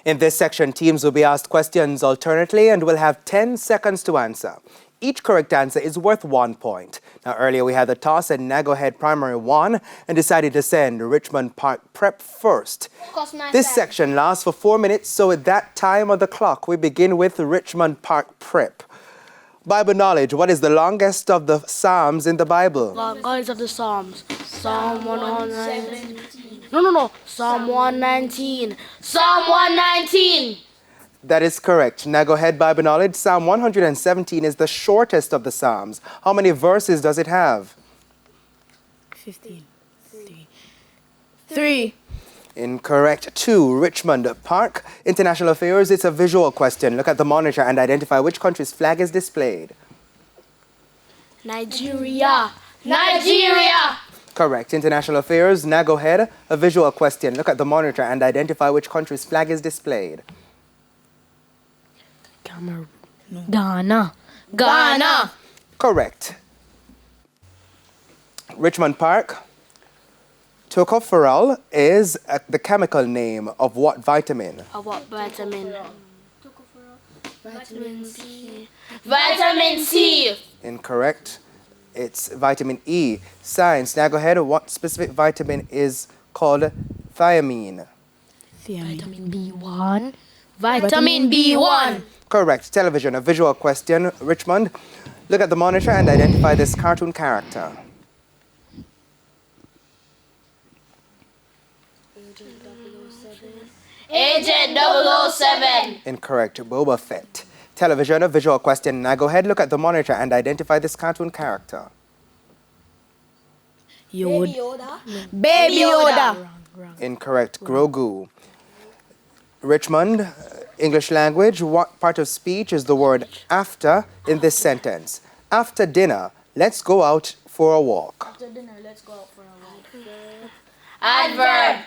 In this section, teams will be asked questions alternately and will have 10 seconds to answer. Each correct answer is worth 1 point. Now, earlier we had the toss and Naggo Head Primary won and decided to send Richmond Park Prep first. This section lasts for 4 minutes, so at that time of the clock, we begin with Richmond Park Prep. Bible knowledge, what is the longest of the Psalms in the Bible? Longest of the Psalms. Psalm 119. Psalm 119. Psalm 119. That is correct. Naggo Head Bible knowledge, Psalm 117 is the shortest of the Psalms. How many verses does it have? 15. 3. Incorrect. 2. Richmond Park. International affairs, it's a visual question. Look at the monitor and identify which country's flag is displayed. Nigeria. Nigeria. Correct. International affairs, Naggo Head, a visual question. Look at the monitor and identify which country's flag is displayed. Cameroon. Ghana. Ghana. Correct. Richmond Park. Tocopherol is the chemical name of what vitamin? Of what vitamin? Vitamin C. Vitamin C. Incorrect. It's vitamin E. Science. Now go ahead. What specific vitamin is called thiamine? Vitamin B1. Vitamin B1. Correct. Television. A visual question. Richmond. Look at the monitor and identify this cartoon character. Agent 007. Incorrect. Boba Fett. Television, a visual question. Now go ahead, look at the monitor and identify this cartoon character. Baby Yoda. Baby Yoda. Incorrect. Grogu. Richmond, English language. What part of speech is the word after in this sentence? After dinner, let's go out for a walk. After dinner, let's go out for a walk. Adverb.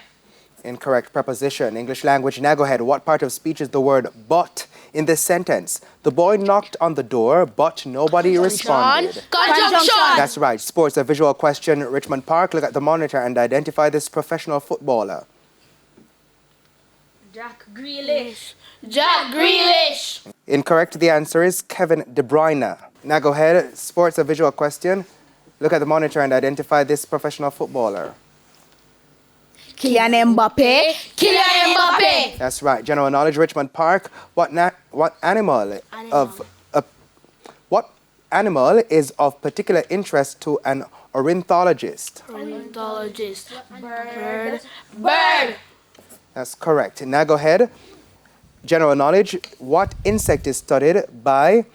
Incorrect. Preposition. English language. Now go ahead. What part of speech is the word but in this sentence? The boy knocked on the door, but nobody responded. Conjunction. That's right. Sports. A visual question. Richmond Park. Look at the monitor and identify this professional footballer. Jack Grealish. Jack Grealish. Incorrect. The answer is Kevin De Bruyne. Now go ahead. Sports. A visual question. Look at the monitor and identify this professional footballer. Kylian Mbappe. Kylian Mbappe. That's right. General knowledge. Richmond Park. What animal is of particular interest to an ornithologist? Ornithologist. Bird. Bird. That's correct. Now go ahead. General knowledge. What insect is studied by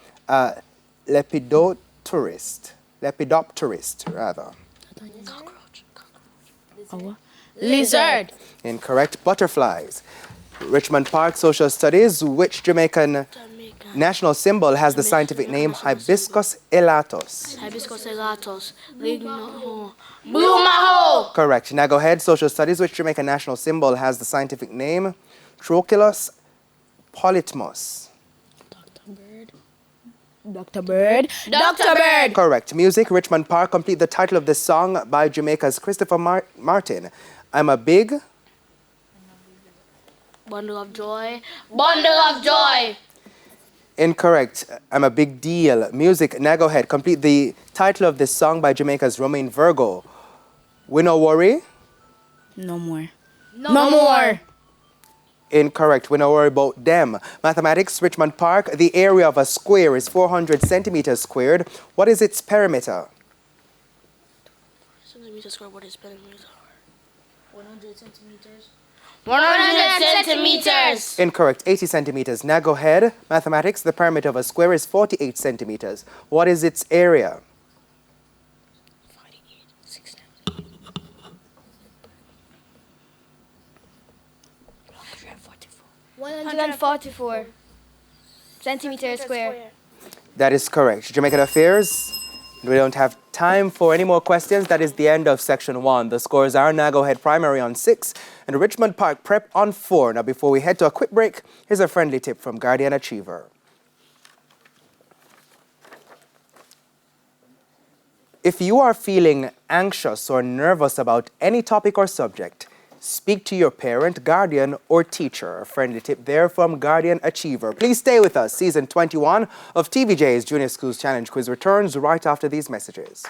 lepidopterist? Lepidopterist, rather. Cockroach. Lizard. Incorrect. Butterflies. Richmond Park Social Studies. Which Jamaican national symbol has the scientific name Hibiscus elatus? Hibiscus elatus. Blue Maho. Correct. Now go ahead. Social Studies. Which Jamaican national symbol has the scientific name Trochilus polytmus? Dr. Bird. Dr. Bird. Correct. Music. Richmond Park. Complete the title of this song by Jamaica's Christopher Martin. I'm a big bundle of joy. Bundle of joy. Incorrect. I'm a big deal. Music. Now go ahead. Complete the title of this song by Jamaica's Romain Virgo. We no worry. No more. No more. Incorrect. We no worry about them. Mathematics. Richmond Park. The area of a square is 400 centimeters squared. What is its perimeter? Centimeters squared. What is perimeter? 100 centimeters. 100 centimeters. Incorrect. 80 centimeters. Now go ahead. Mathematics. The perimeter of a square is 48 centimeters. What is its area? 144 centimeters square. That is correct. Jamaican affairs. We don't have time for any more questions. That is the end of section 1. The scores are Naggo Head Primary on 6 and Richmond Park Prep on 4. Now, before we head to a quick break, here's a friendly tip from Guardian Achiever. If you are feeling anxious or nervous about any topic or subject, Speak to your parent, guardian, or teacher. A friendly tip there from Guardian Achiever. Please stay with us. Season 21 of TVJ's Junior Schools Challenge Quiz returns right after these messages.